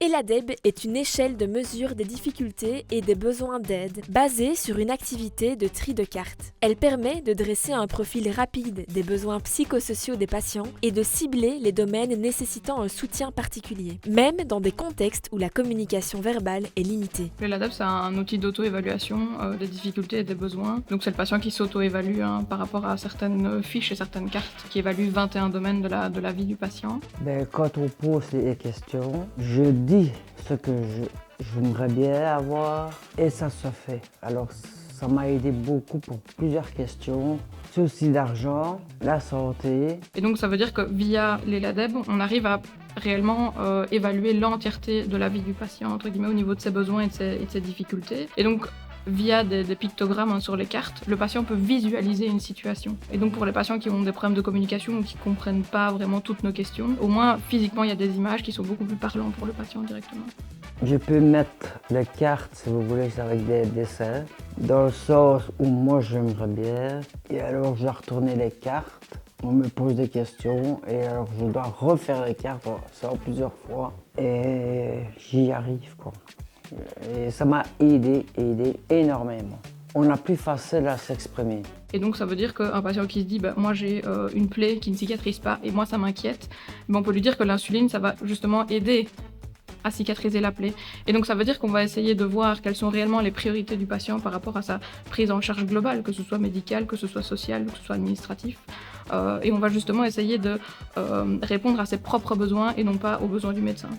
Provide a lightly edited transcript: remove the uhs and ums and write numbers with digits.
ELADEB est une échelle de mesure des difficultés et des besoins d'aide basée sur une activité de tri de cartes. Elle permet de dresser un profil rapide des besoins psychosociaux des patients et de cibler les domaines nécessitant un soutien particulier, même dans des contextes où la communication verbale est limitée. L'ELADEB, c'est un outil d'auto-évaluation des difficultés et des besoins. Donc c'est le patient qui s'auto-évalue par rapport à certaines fiches et certaines cartes qui évaluent 21 domaines de la vie du patient. Quand on pose les questions, je dis ce que j'aimerais bien avoir et ça se fait. Alors ça m'a aidé beaucoup pour plusieurs questions. Souci d'argent, la santé. Et donc ça veut dire que via l'ELADEB, on arrive à réellement évaluer l'entièreté de la vie du patient, entre guillemets, au niveau de ses besoins et de ses difficultés. Et donc via des pictogrammes sur les cartes, le patient peut visualiser une situation. Et donc pour les patients qui ont des problèmes de communication ou qui ne comprennent pas vraiment toutes nos questions, au moins physiquement il y a des images qui sont beaucoup plus parlantes pour le patient directement. Je peux mettre les cartes, si vous voulez, avec des dessins, dans le sens où moi j'aimerais bien. Et alors je dois retourner les cartes, on me pose des questions et alors je dois refaire les cartes, ça en plusieurs fois. Et j'y arrive quoi. Et ça m'a aidé énormément. On a plus facile à s'exprimer. Et donc ça veut dire qu'un patient qui se dit moi j'ai une plaie qui ne cicatrise pas et moi ça m'inquiète, on peut lui dire que l'insuline ça va justement aider à cicatriser la plaie. Et donc ça veut dire qu'on va essayer de voir quelles sont réellement les priorités du patient par rapport à sa prise en charge globale, que ce soit médicale, que ce soit sociale, que ce soit administratif. Et on va justement essayer de répondre à ses propres besoins et non pas aux besoins du médecin.